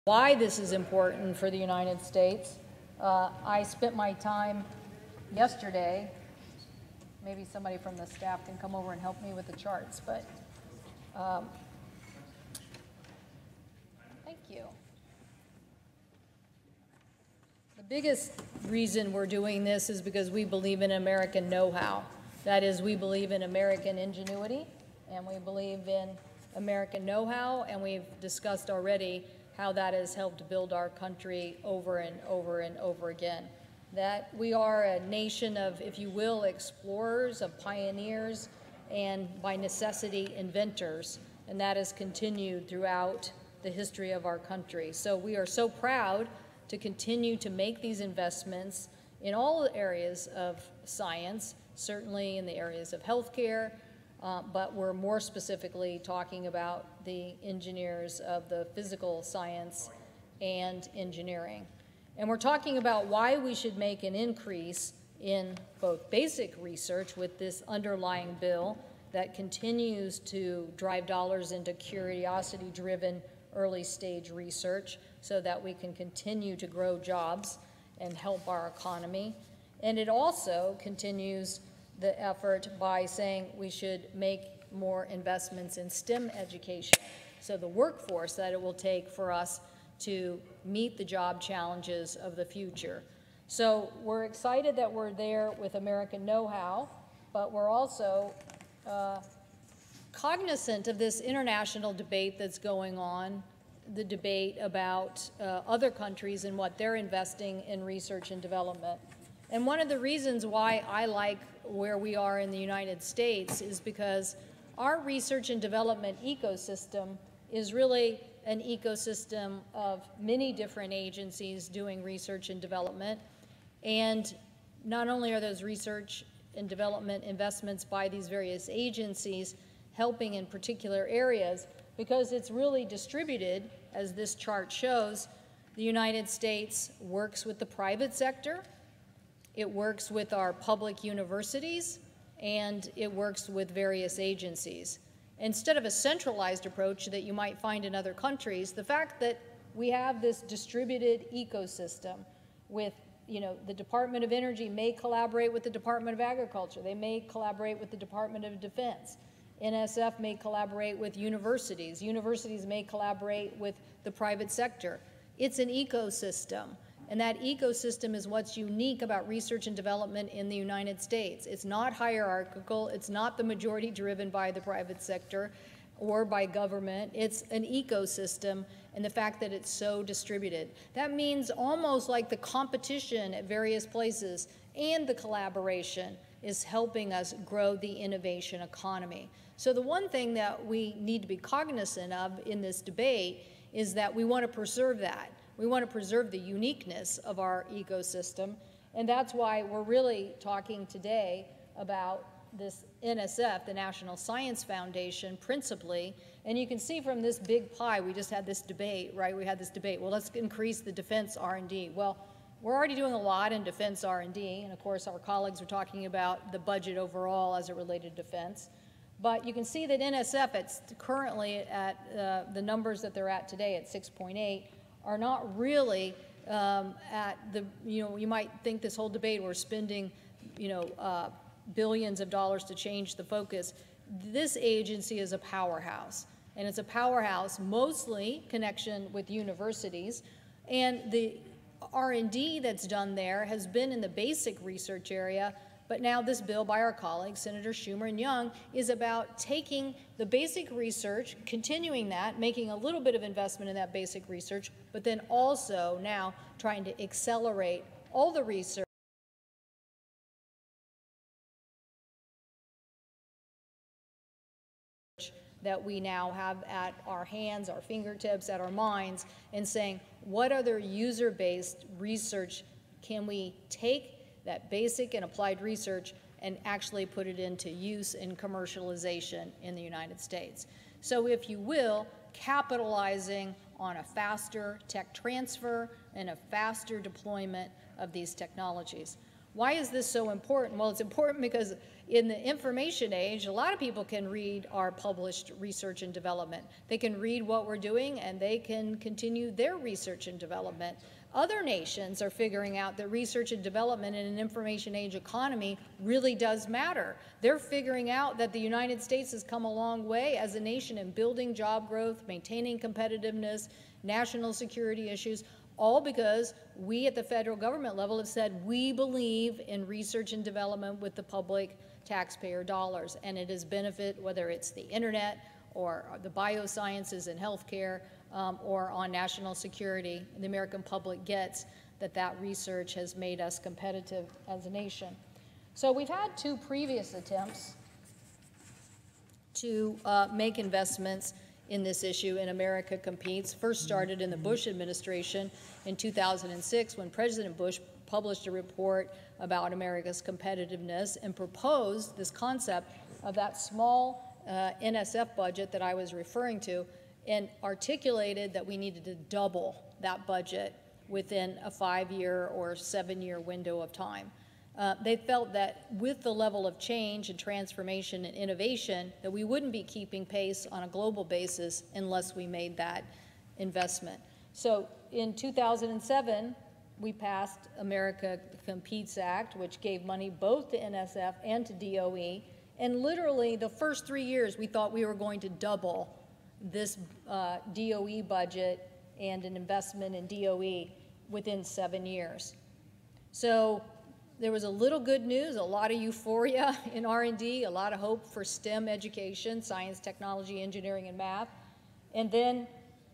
Why this is important for the United States. I spent my time yesterday, maybe somebody from the staff can come over and help me with the charts, but thank you. The biggest reason we're doing this is because we believe in American know-how. That is, we believe in American ingenuity, and we believe in American know-how, and we've discussed already how that has helped build our country over and over and over again. That we are a nation of, if you will, explorers, of pioneers, and by necessity, inventors, and that has continued throughout the history of our country. So we are so proud to continue to make these investments in all areas of science, certainly in the areas of healthcare, but we're more specifically talking about the engineers of the physical science and engineering. And we're talking about why we should make an increase in both basic research with this underlying bill that continues to drive dollars into curiosity-driven early-stage research so that we can continue to grow jobs and help our economy. And it also continues the effort by saying we should make more investments in STEM education, so the workforce that it will take for us to meet the job challenges of the future. So we're excited that we're there with American know-how, but we're also cognizant of this international debate that's going on, the debate about other countries and what they're investing in research and development. And one of the reasons why I like where we are in the United States is because our research and development ecosystem is really an ecosystem of many different agencies doing research and development. And not only are those research and development investments by these various agencies helping in particular areas, because it's really distributed, as this chart shows. The United States works with the private sector, it works with our public universities, and it works with various agencies. Instead of a centralized approach that you might find in other countries, the fact that we have this distributed ecosystem with, the Department of Energy may collaborate with the Department of Agriculture, they may collaborate with the Department of Defense, NSF may collaborate with universities, universities may collaborate with the private sector. It's an ecosystem. And that ecosystem is what's unique about research and development in the United States. It's not hierarchical. It's not the majority driven by the private sector or by government. It's an ecosystem, and the fact that it's so distributed. That means almost like the competition at various places and the collaboration is helping us grow the innovation economy. So the one thing that we need to be cognizant of in this debate is that we want to preserve that. We want to preserve the uniqueness of our ecosystem, and that's why we're really talking today about this NSF, the National Science Foundation, principally. And you can see from this big pie, we just had this debate, right? We had this debate, well, let's increase the defense R&D. Well, we're already doing a lot in defense R&D, and of course our colleagues were talking about the budget overall as it related to defense. But you can see that NSF, it's currently at the numbers that they're at today at 6.8, are not really at the, you might think this whole debate we're spending, billions of dollars to change the focus. This agency is a powerhouse, and it's a powerhouse mostly connection with universities, and the R&D that's done there has been in the basic research area. But now this bill by our colleagues, Senator Schumer and Young, is about taking the basic research, continuing that, making a little bit of investment in that basic research, but then also now trying to accelerate all the research that we now have at our hands, our fingertips, at our minds, and saying, what other user-based research can we take that basic and applied research and actually put it into use and commercialization in the United States. So if you will, capitalizing on a faster tech transfer and a faster deployment of these technologies. Why is this so important? Well, it's important because in the information age, a lot of people can read our published research and development. They can read what we're doing, and they can continue their research and development. Other nations are figuring out that research and development in an information age economy really does matter. They're figuring out that the United States has come a long way as a nation in building job growth, maintaining competitiveness, national security issues, all because we at the federal government level have said we believe in research and development with the public taxpayer dollars, and it has benefit whether it's the internet or the biosciences and healthcare, or on national security. The American public gets that research has made us competitive as a nation. So we've had two previous attempts to make investments in this issue in America Competes. First started in the Bush administration in 2006 when President Bush published a report about America's competitiveness and proposed this concept of that small NSF budget that I was referring to, and articulated that we needed to double that budget within a 5-year or 7-year window of time. They felt that with the level of change and transformation and innovation, that we wouldn't be keeping pace on a global basis unless we made that investment. So in 2007, we passed America Competes Act, which gave money both to NSF and to DOE. And literally the first 3 years, we thought we were going to double this DOE budget and an investment in DOE within 7 years. So there was a little good news, a lot of euphoria in R&D, a lot of hope for STEM education, science, technology, engineering, and math. And then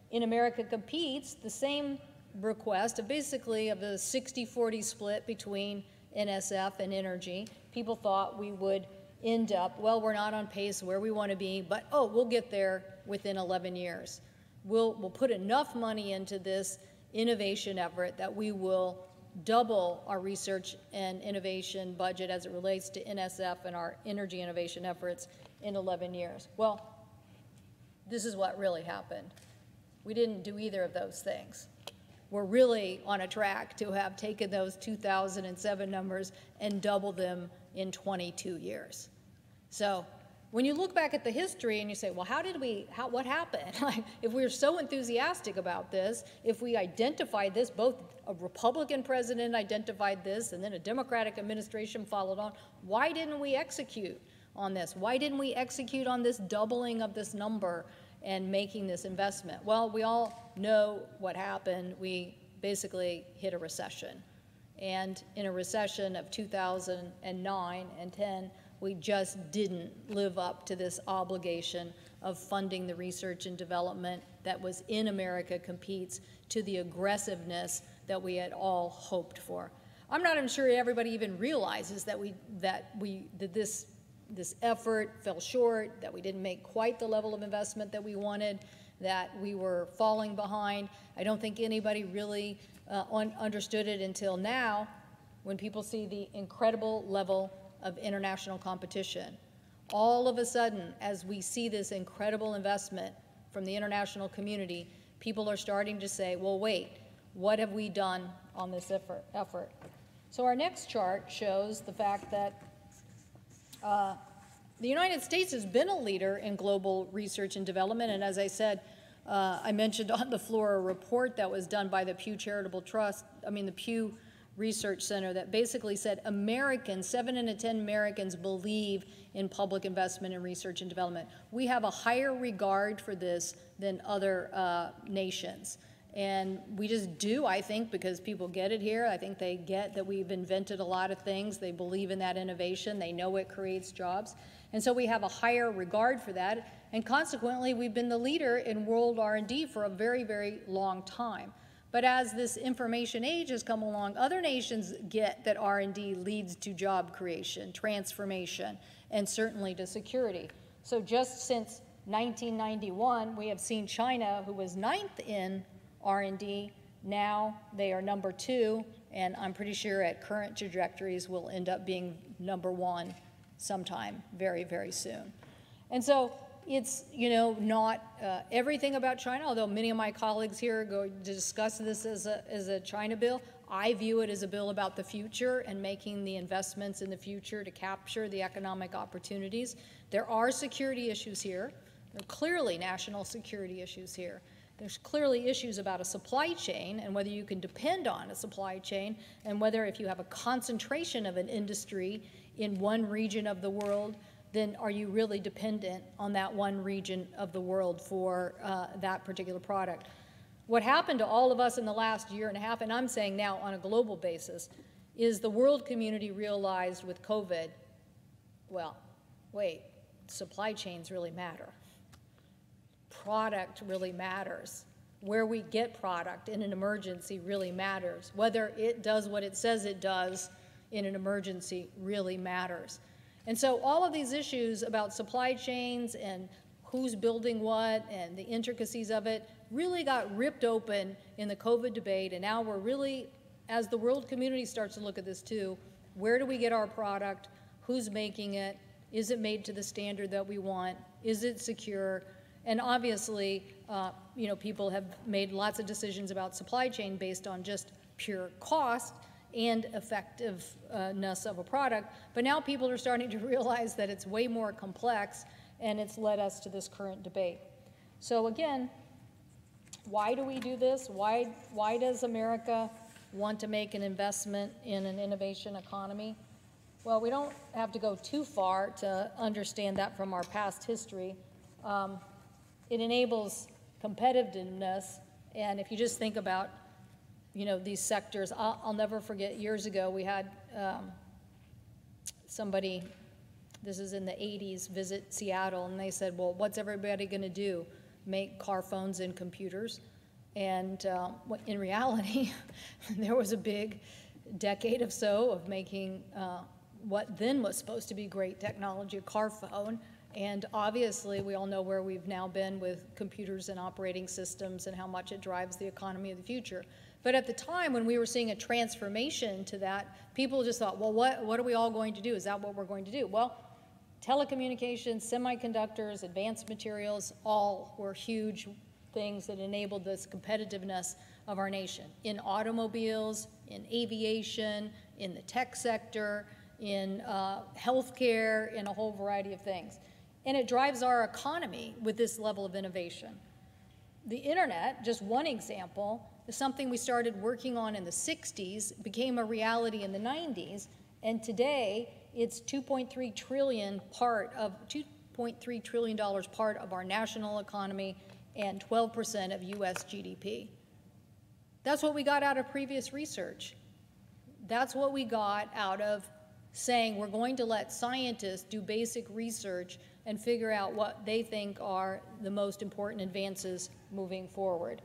in America Competes, the same request of basically of a 60-40 split between NSF and energy. People thought we would end up, well, we're not on pace where we want to be, but oh, we'll get there within 11 years. We'll put enough money into this innovation effort that we will double our research and innovation budget as it relates to NSF and our energy innovation efforts in 11 years. Well, this is what really happened. We didn't do either of those things. We're really on a track to have taken those 2007 numbers and doubled them in 22 years. So when you look back at the history and you say, well, what happened? Like, if we were so enthusiastic about this, if we identified this, both a Republican president identified this and then a Democratic administration followed on, why didn't we execute on this? Why didn't we execute on this doubling of this number and making this investment? Well, we all know what happened. We basically hit a recession. And in a recession of 2009 and 10, we just didn't live up to this obligation of funding the research and development that was in America Competes to the aggressiveness that we had all hoped for. I'm not even sure everybody even realizes that this effort fell short, that we didn't make quite the level of investment that we wanted, that we were falling behind. I don't think anybody really understood it until now, when people see the incredible level of international competition. All of a sudden, as we see this incredible investment from the international community, people are starting to say, well, wait, what have we done on this effort? So our next chart shows the fact that the United States has been a leader in global research and development, and as I said, I mentioned on the floor a report that was done by the Pew Research Center that basically said 7 in 10 Americans believe in public investment in research and development. We have a higher regard for this than other nations. And we just do, I think, because people get it here. I think they get that we've invented a lot of things. They believe in that innovation. They know it creates jobs. And so we have a higher regard for that. And consequently, we've been the leader in world R&D for a very, very long time. But as this information age has come along, other nations get that R&D leads to job creation, transformation, and certainly to security. So just since 1991, we have seen China, who was 9th in R&D, now they are number 2, and I'm pretty sure at current trajectories will end up being number 1 sometime very, very soon. And so it's, you know, not everything about China, although many of my colleagues here are going to discuss this as a China bill. I view it as a bill about the future and making the investments in the future to capture the economic opportunities. There are security issues here. There are clearly national security issues here. There's clearly issues about a supply chain and whether you can depend on a supply chain, and whether if you have a concentration of an industry in one region of the world, then are you really dependent on that one region of the world for that particular product? What happened to all of us in the last year and a half, and I'm saying now on a global basis, is the world community realized with COVID, well, wait, supply chains really matter. Product really matters. Where we get product in an emergency really matters. Whether it does what it says it does in an emergency really matters. And so all of these issues about supply chains and who's building what and the intricacies of it really got ripped open in the COVID debate, and now we're really, as the world community starts to look at this too, where do we get our product? Who's making it? Is it made to the standard that we want? Is it secure? And obviously, you know, people have made lots of decisions about supply chain based on just pure cost and effectiveness of a product, but now people are starting to realize that it's way more complex, and it's led us to this current debate. So again, why do we do this? Why does America want to make an investment in an innovation economy? Well, we don't have to go too far to understand that from our past history. It enables competitiveness, and if you just think about, you know, these sectors, I'll never forget years ago we had somebody, this is in the 80s, visit Seattle, and they said, well, what's everybody going to do? Make car phones and computers? And in reality, there was a big decade or so of making what then was supposed to be great technology, a car phone. And obviously, we all know where we've now been with computers and operating systems and how much it drives the economy of the future. But at the time when we were seeing a transformation to that, people just thought, well, what are we all going to do? Is that what we're going to do? Well, telecommunications, semiconductors, advanced materials, all were huge things that enabled this competitiveness of our nation in automobiles, in aviation, in the tech sector, in healthcare, in a whole variety of things. And it drives our economy with this level of innovation. The internet, just one example, is something we started working on in the 60s, became a reality in the 90s, and today it's $2.3 trillion part of our national economy and 12% of US GDP. That's what we got out of previous research. That's what we got out of saying we're going to let scientists do basic research and figure out what they think are the most important advances moving forward.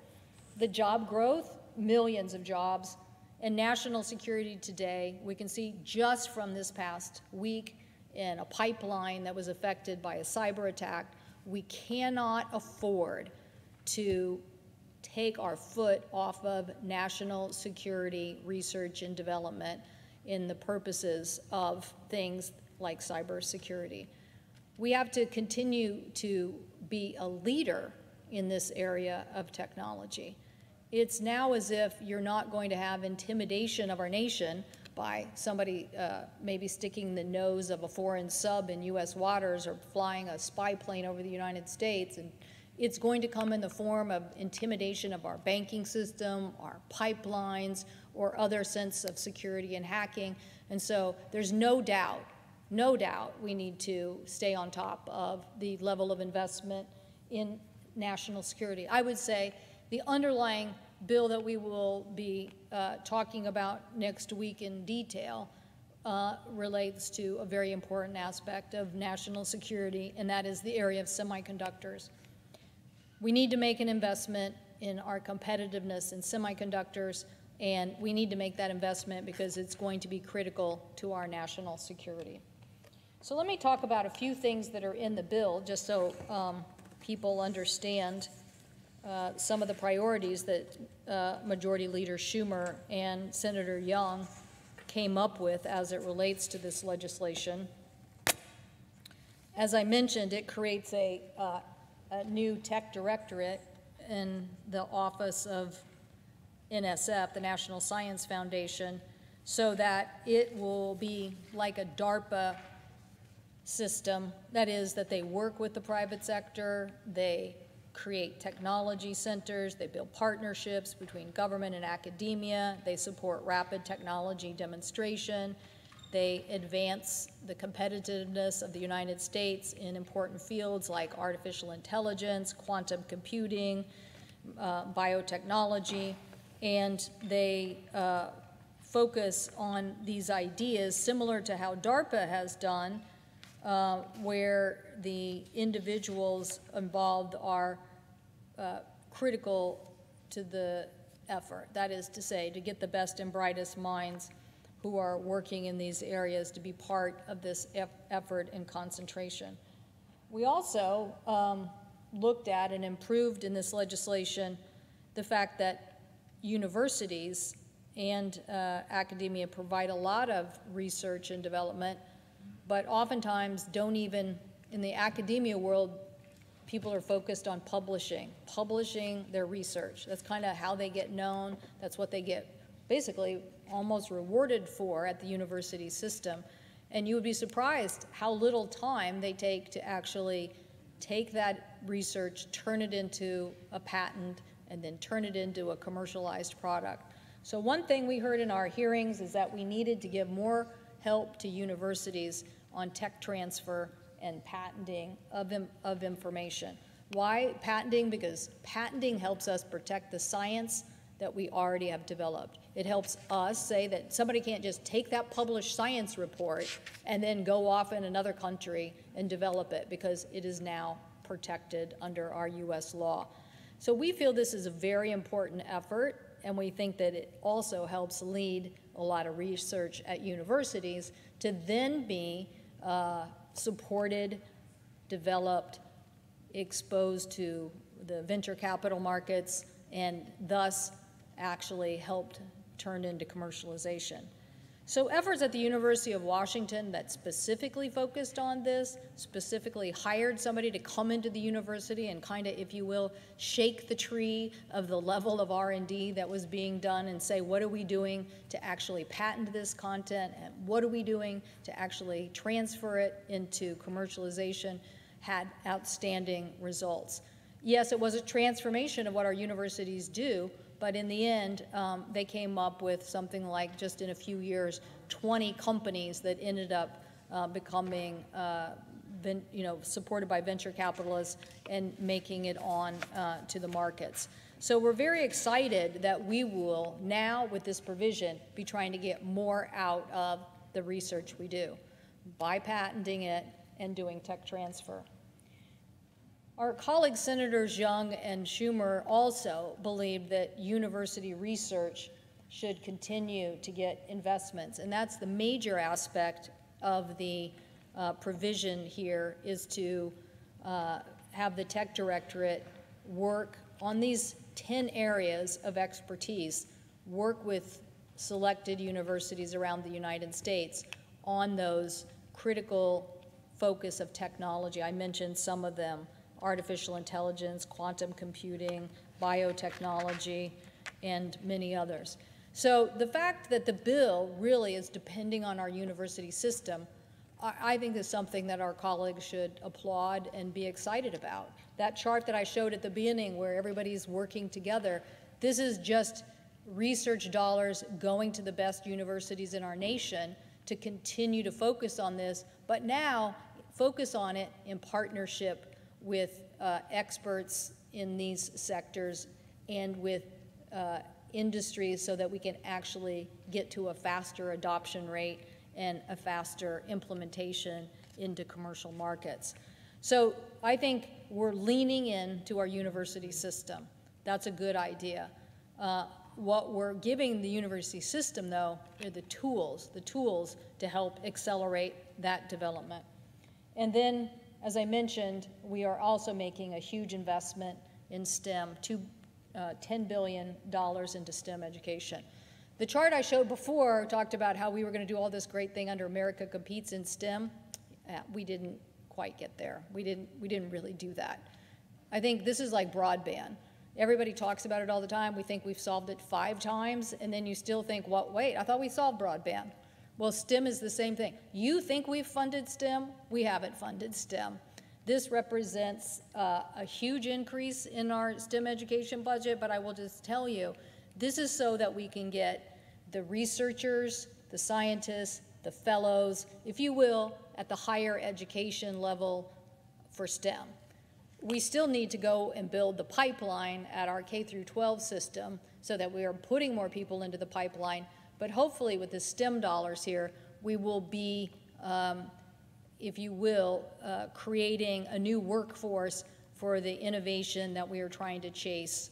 The job growth, millions of jobs, and national security today, we can see just from this past week in a pipeline that was affected by a cyber attack, we cannot afford to take our foot off of national security research and development in the purposes of things like cybersecurity. We have to continue to be a leader in this area of technology. It's now as if you're not going to have intimidation of our nation by somebody maybe sticking the nose of a foreign sub in US waters or flying a spy plane over the United States. And it's going to come in the form of intimidation of our banking system, our pipelines, or other sense of security and hacking. And so there's no doubt we need to stay on top of the level of investment in national security. I would say the underlying bill that we will be talking about next week in detail relates to a very important aspect of national security, and that is the area of semiconductors. We need to make an investment in our competitiveness in semiconductors, and we need to make that investment because it's going to be critical to our national security. So let me talk about a few things that are in the bill, just so people understand some of the priorities that Majority Leader Schumer and Senator Young came up with as it relates to this legislation. As I mentioned, it creates a new tech directorate in the office of NSF, the National Science Foundation, so that it will be like a DARPA system. That is, that they work with the private sector, they create technology centers, they build partnerships between government and academia, they support rapid technology demonstration, they advance the competitiveness of the United States in important fields like artificial intelligence, quantum computing, biotechnology, and they focus on these ideas similar to how DARPA has done, where the individuals involved are critical to the effort. That is to say, to get the best and brightest minds who are working in these areas to be part of this effort and concentration. We also looked at and improved in this legislation the fact that universities and academia provide a lot of research and development, but oftentimes don't even, in the academia world, people are focused on publishing their research. That's kind of how they get known. That's what they get basically almost rewarded for at the university system. And you would be surprised how little time they take to actually take that research, turn it into a patent, and then turn it into a commercialized product. So one thing we heard in our hearings is that we needed to give more help to universities on tech transfer and patenting of information. Why patenting? Because patenting helps us protect the science that we already have developed. It helps us say that somebody can't just take that published science report and then go off in another country and develop it, because it is now protected under our US law. So we feel this is a very important effort, and we think that it also helps lead a lot of research at universities to then be supported, developed, exposed to the venture capital markets, and thus actually helped turn into commercialization. So efforts at the University of Washington that specifically focused on this, specifically hired somebody to come into the university and kind of, if you will, shake the tree of the level of R&D that was being done and say, what are we doing to actually patent this content, and what are we doing to actually transfer it into commercialization, had outstanding results. Yes, it was a transformation of what our universities do, but in the end, they came up with something like, just in a few years, 20 companies that ended up becoming, supported by venture capitalists and making it on to the markets. So we're very excited that we will now, with this provision, be trying to get more out of the research we do by patenting it and doing tech transfer. Our colleagues, Senators Young and Schumer, also believe that university research should continue to get investments, and that's the major aspect of the provision here, is to have the Tech Directorate work on these 10 areas of expertise, work with selected universities around the United States on those critical focus of technology. I mentioned some of them: artificial intelligence, quantum computing, biotechnology, and many others. So the fact that the bill really is depending on our university system, I think is something that our colleagues should applaud and be excited about. That chart that I showed at the beginning where everybody's working together, this is just research dollars going to the best universities in our nation to continue to focus on this, but now focus on it in partnership with experts in these sectors and with industries, so that we can actually get to a faster adoption rate and a faster implementation into commercial markets. So I think we're leaning into our university system. That's a good idea. What we're giving the university system, though, are the tools to help accelerate that development. And then, as I mentioned, we are also making a huge investment in STEM, $10 billion into STEM education. The chart I showed before talked about how we were going to do all this great thing under America Competes in STEM. We didn't quite get there. We didn't really do that. I think this is like broadband. Everybody talks about it all the time. We think we've solved it 5 times, and then you still think, well, wait, I thought we solved broadband. Well, STEM is the same thing. You think we've funded STEM? We haven't funded STEM. This represents a huge increase in our STEM education budget, but I will just tell you, this is so that we can get the researchers, the scientists, the fellows, if you will, at the higher education level for STEM. We still need to go and build the pipeline at our K through 12 system so that we are putting more people into the pipeline, but hopefully with the STEM dollars here, we will be, if you will, creating a new workforce for the innovation that we are trying to chase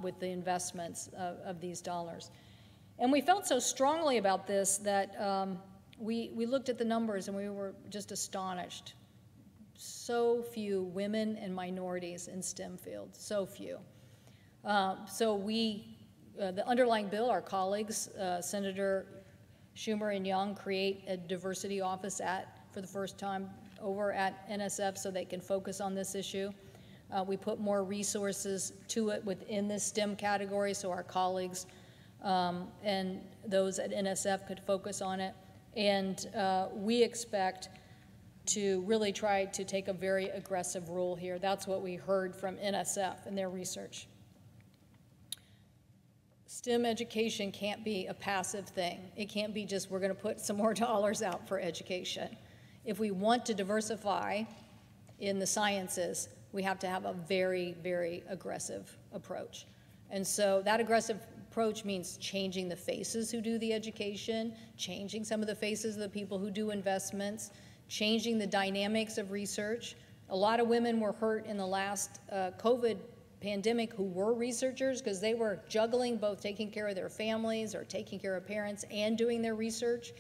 with the investments of these dollars. And we felt so strongly about this that we looked at the numbers and we were just astonished. So few women and minorities in STEM fields, so few. The underlying bill, our colleagues, Senator Schumer and Young, create a diversity office for the first time over at NSF so they can focus on this issue. We put more resources to it within this STEM category so our colleagues and those at NSF could focus on it. And we expect to really try to take a very aggressive role here. That's what we heard from NSF in their research. STEM education can't be a passive thing. It can't be just we're going to put some more dollars out for education. If we want to diversify in the sciences, we have to have a very, very aggressive approach. And so that aggressive approach means changing the faces who do the education, changing some of the faces of the people who do investments, changing the dynamics of research. A lot of women were hurt in the last COVID pandemic who were researchers because they were juggling both taking care of their families or taking care of parents and doing their research.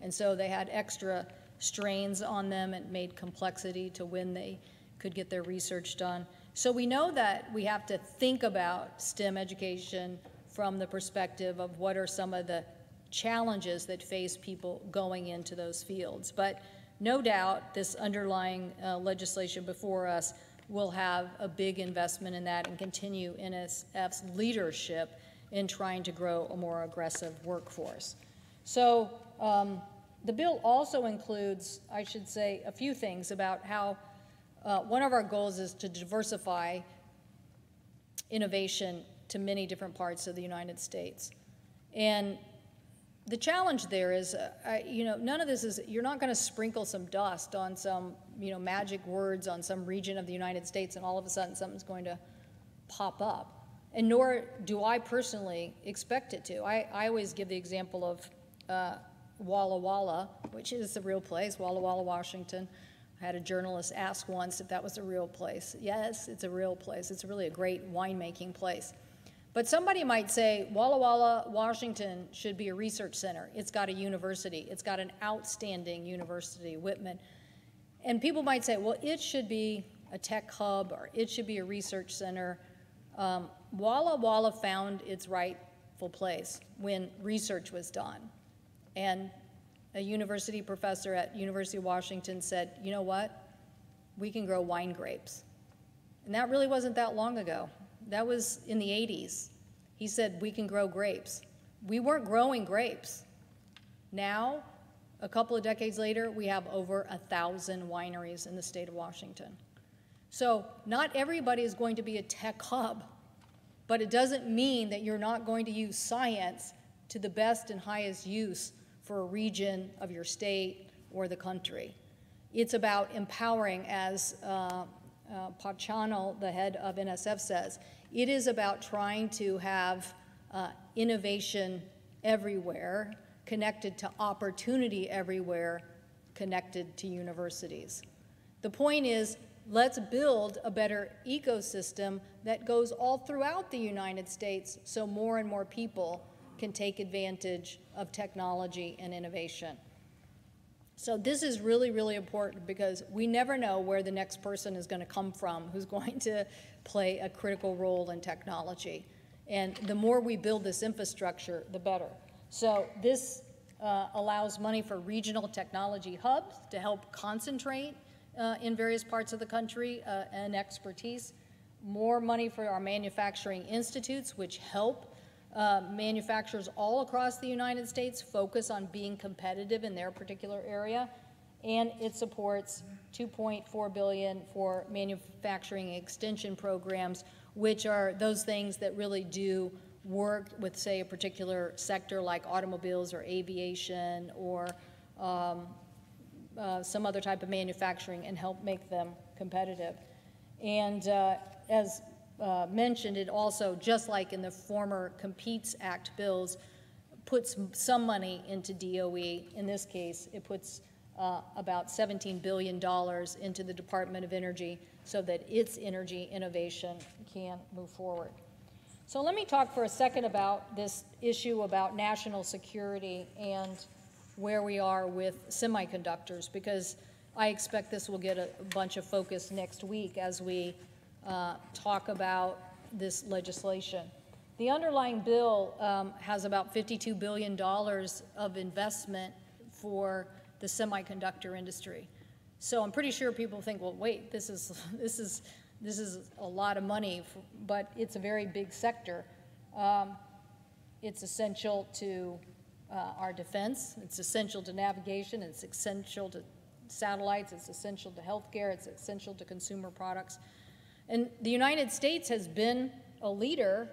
And so they had extra strains on them and made complexity to when they could get their research done. So we know that we have to think about STEM education from the perspective of what are some of the challenges that face people going into those fields. But no doubt this underlying legislation before us will have a big investment in that and continue NSF's leadership in trying to grow a more aggressive workforce. So the bill also includes, I should say, a few things about how one of our goals is to diversify innovation to many different parts of the United States. And the challenge there is, none of this is, you're not going to sprinkle some dust on some, magic words on some region of the United States and all of a sudden something's going to pop up. And nor do I personally expect it to. I always give the example of Walla Walla, which is a real place, Walla Walla, Washington. I had a journalist ask once if that was a real place. Yes, it's a real place. It's really a great winemaking place. But somebody might say, Walla Walla, Washington should be a research center. It's got a university. It's got an outstanding university, Whitman. And people might say, well, it should be a tech hub or it should be a research center. Walla Walla found its rightful place when research was done. And a university professor at University of Washington said, you know what? We can grow wine grapes. And that really wasn't that long ago. That was in the 80s. He said, we can grow grapes. We weren't growing grapes. Now, a couple of decades later, we have over 1,000 wineries in the state of Washington. So not everybody is going to be a tech hub, but it doesn't mean that you're not going to use science to the best and highest use for a region of your state or the country. It's about empowering, as Pachano, the head of NSF, says. It is about trying to have innovation everywhere, connected to opportunity everywhere, connected to universities. The point is, let's build a better ecosystem that goes all throughout the United States so more and more people can take advantage of technology and innovation. So this is really, really important because we never know where the next person is going to come from who's going to play a critical role in technology. And the more we build this infrastructure, the better. So this allows money for regional technology hubs to help concentrate in various parts of the country and expertise, more money for our manufacturing institutes, which help manufacturers all across the United States focus on being competitive in their particular area, and it supports $2.4 billion for manufacturing extension programs, which are those things that really do work with, say, a particular sector like automobiles or aviation or some other type of manufacturing and help make them competitive. And as mentioned, it also, just like in the former Competes Act bills, puts some money into DOE. In this case, it puts about $17 billion into the Department of Energy so that its energy innovation can move forward. So let me talk for a second about this issue about national security and where we are with semiconductors, because I expect this will get a bunch of focus next week as we talk about this legislation. The underlying bill has about $52 billion of investment for the semiconductor industry. So I'm pretty sure people think, well, wait, this is a lot of money, but it's a very big sector. It's essential to our defense. It's essential to navigation. It's essential to satellites. It's essential to healthcare. It's essential to consumer products. And the United States has been a leader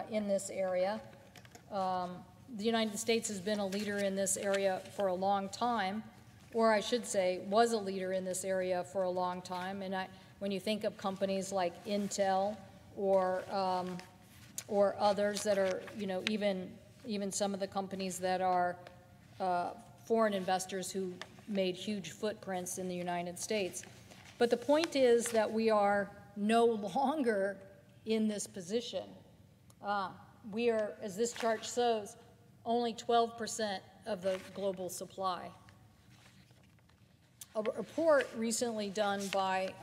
in this area. The United States has been a leader in this area for a long time, or I should say, was a leader in this area for a long time. And when you think of companies like Intel or others that are, you know, even some of the companies that are foreign investors who made huge footprints in the United States. But the point is that we are no longer in this position. We are, as this chart shows, only 12% of the global supply. A report recently done by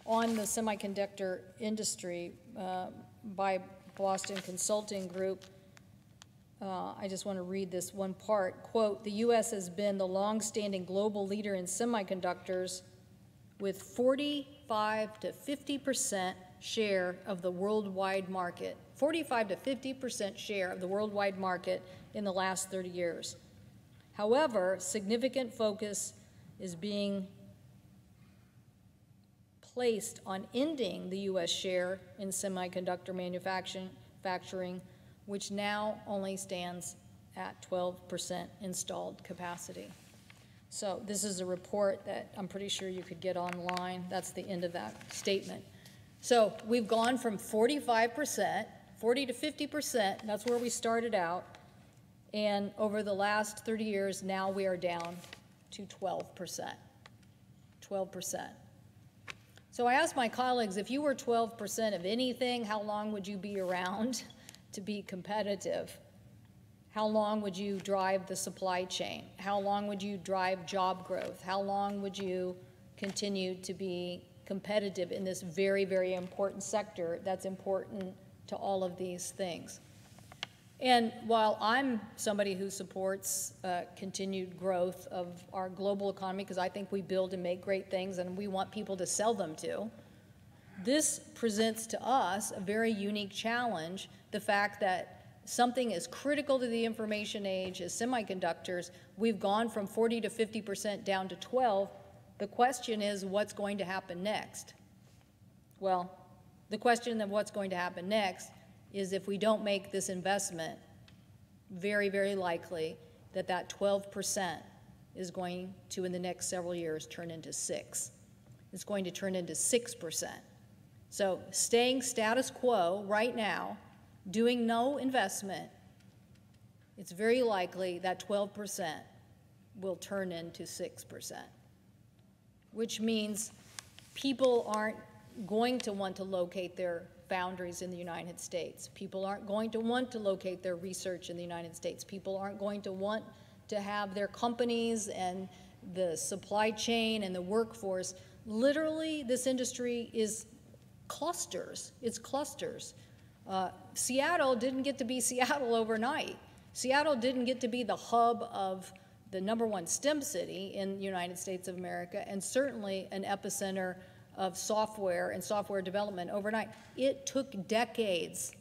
on the semiconductor industry by Boston Consulting Group, I just want to read this one part. Quote, the U.S. has been the long-standing global leader in semiconductors with 45 to 50% share of the worldwide market, 45 to 50% share of the worldwide market in the last 30 years. However, significant focus is being placed on ending the U.S. share in semiconductor manufacturing, which now only stands at 12% installed capacity. So this is a report that I'm pretty sure you could get online. That's the end of that statement. So we've gone from 45%, 40 to 50%, that's where we started out, and over the last 30 years, now we are down to 12%. 12%. So I asked my colleagues, if you were 12% of anything, how long would you be around to be competitive? How long would you drive the supply chain? How long would you drive job growth? How long would you continue to be competitive in this very, very important sector that's important to all of these things? And while I'm somebody who supports continued growth of our global economy, because I think we build and make great things and we want people to sell them to, this presents to us a very unique challenge, the fact that something as critical to the information age as semiconductors, we've gone from 40 to 50% down to 12. The question is, what's going to happen next? Well, the question of what's going to happen next is if we don't make this investment, very, very likely that that 12% is going to, in the next several years, turn into 6. It's going to turn into 6%. So staying status quo right now, doing no investment, it's very likely that 12% will turn into 6%, which means people aren't going to want to locate their foundries in the United States. People aren't going to want to locate their research in the United States. People aren't going to want to have their companies and the supply chain and the workforce. Literally, this industry is clusters. It's clusters. Seattle didn't get to be Seattle overnight. Seattle didn't get to be the hub of the #1 STEM city in the United States of America, and certainly an epicenter of software and software development overnight. It took decades,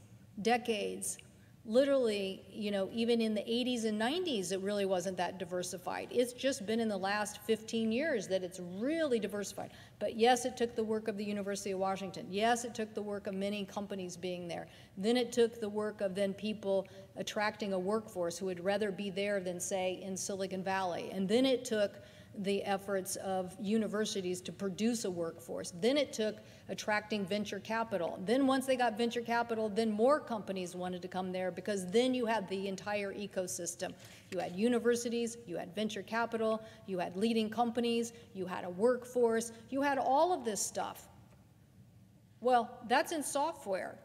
literally, you know, even in the 80s and 90s, it really wasn't that diversified. It's just been in the last 15 years that it's really diversified. But yes, it took the work of the University of Washington. Yes, it took the work of many companies being there. Then it took the work of then people attracting a workforce who would rather be there than, say, in Silicon Valley. And then it took the efforts of universities to produce a workforce. Then it took attracting venture capital. Then once they got venture capital, then more companies wanted to come there, because then you had the entire ecosystem. You had universities, you had venture capital, you had leading companies, you had a workforce, you had all of this stuff. Well, that's in software.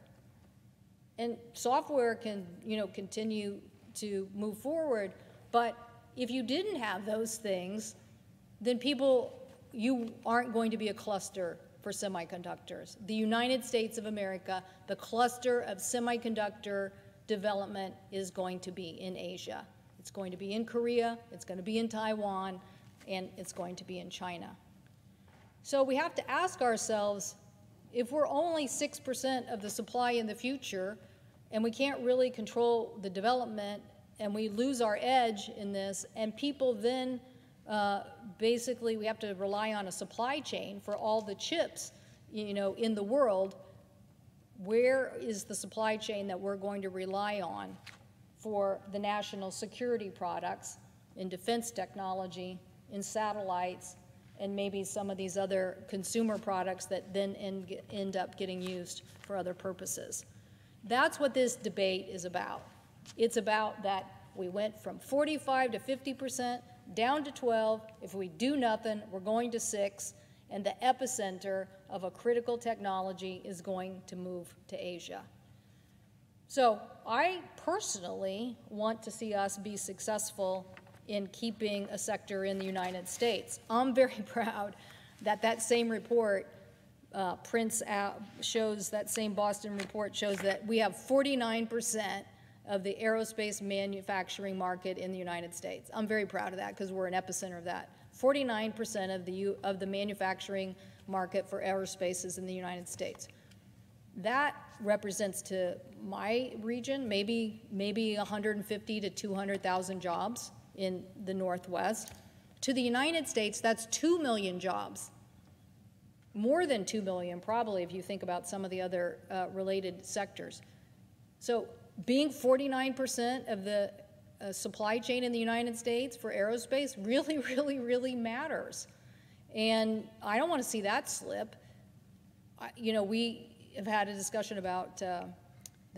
And software can, you know, continue to move forward, but if you didn't have those things, then you aren't going to be a cluster for semiconductors. The United States of America, the cluster of semiconductor development is going to be in Asia. It's going to be in Korea, it's going to be in Taiwan, and it's going to be in China. So we have to ask ourselves, if we're only 6% of the supply in the future, and we can't really control the development, and we lose our edge in this, and people then basically we have to rely on a supply chain for all the chips, you know, in the world. Where is the supply chain that we're going to rely on for the national security products in defense technology, in satellites, and maybe some of these other consumer products that then end up getting used for other purposes? That's what this debate is about. It's about that we went from 45 to 50%, down to 12. If we do nothing, we're going to 6, and the epicenter of a critical technology is going to move to Asia. So I personally want to see us be successful in keeping a sector in the United States. I'm very proud that that same report prints out, shows, that same Boston report shows that we have 49% of the aerospace manufacturing market in the United States. I'm very proud of that because we're an epicenter of that. 49% of the manufacturing market for aerospace is in the United States. That represents, to my region, maybe 150 to 200,000 jobs in the Northwest. To the United States, that's 2 million jobs. More than 2 million, probably, if you think about some of the other related sectors. So being 49% of the supply chain in the United States for aerospace really, really, really matters. And I don't want to see that slip. You know, we have had a discussion about the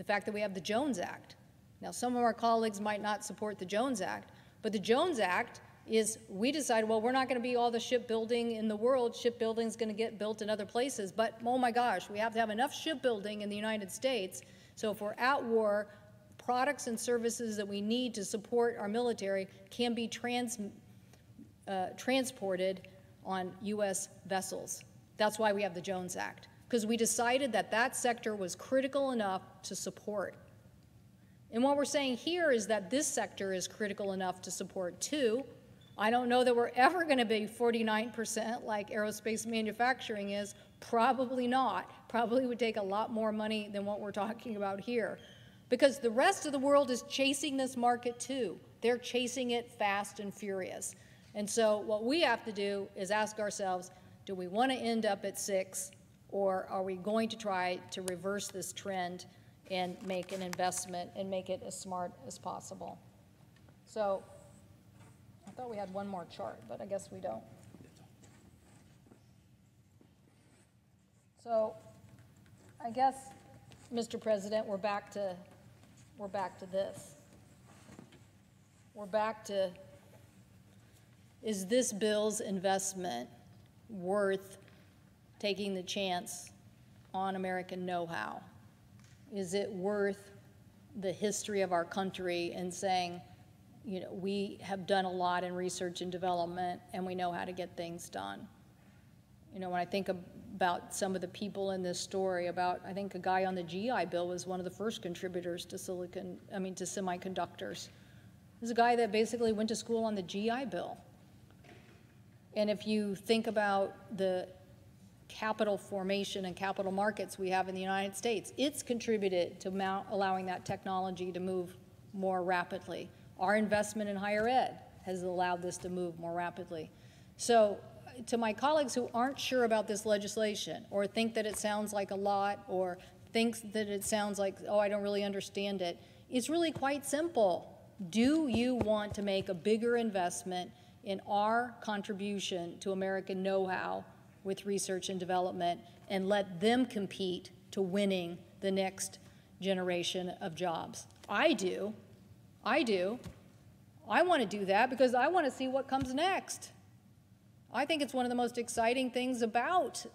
fact that we have the Jones Act. Now, some of our colleagues might not support the Jones Act, but the Jones Act is, we decided, well, we're not going to be all the shipbuilding in the world. Shipbuilding is going to get built in other places. But, oh my gosh, we have to have enough shipbuilding in the United States. So if we're at war, products and services that we need to support our military can be transported on U.S. vessels. That's why we have the Jones Act, because we decided that that sector was critical enough to support. And what we're saying here is that this sector is critical enough to support too. I don't know that we're ever going to be 49% like aerospace manufacturing is. Probably not. Probably would take a lot more money than what we're talking about here, because the rest of the world is chasing this market too. They're chasing it fast and furious. And so what we have to do is ask ourselves, do we want to end up at 6, or are we going to try to reverse this trend and make an investment and make it as smart as possible? So I thought we had one more chart, but I guess we don't. So I guess, Mr. President, we're back to this. We're back to, is this bill's investment worth taking the chance on American know-how? Is it worth the history of our country and saying, you know, we have done a lot in research and development and we know how to get things done? You know, when I think about some of the people in this story, about, I think a guy on the GI Bill was one of the first contributors to semiconductors. This is a guy that basically went to school on the GI Bill. And if you think about the capital formation and capital markets we have in the United States, it's contributed to allowing that technology to move more rapidly. Our investment in higher ed has allowed this to move more rapidly. So to my colleagues who aren't sure about this legislation or think that it sounds like a lot or thinks that it sounds like, oh, I don't really understand it, it's really quite simple. Do you want to make a bigger investment in our contribution to American know-how with research and development and let them compete to winning the next generation of jobs? I do. I do. I want to do that because I want to see what comes next. I think it's one of the most exciting things about,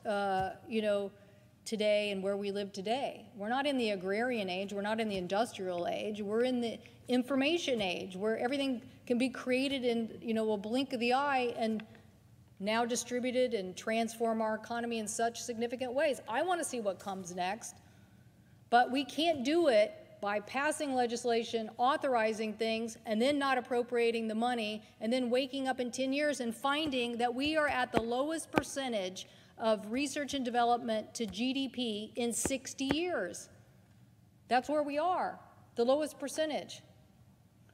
today and where we live today. We're not in the agrarian age, we're not in the industrial age, we're in the information age where everything can be created in, a blink of the eye and now distributed and transform our economy in such significant ways. I want to see what comes next, but we can't do it by passing legislation, authorizing things, and then not appropriating the money, and then waking up in 10 years and finding that we are at the lowest percentage of research and development to GDP in 60 years. That's where we are, the lowest percentage.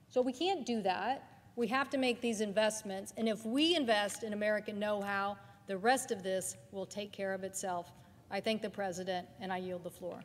So we can't do that. We have to make these investments, and if we invest in American know-how, the rest of this will take care of itself. I thank the President, and I yield the floor.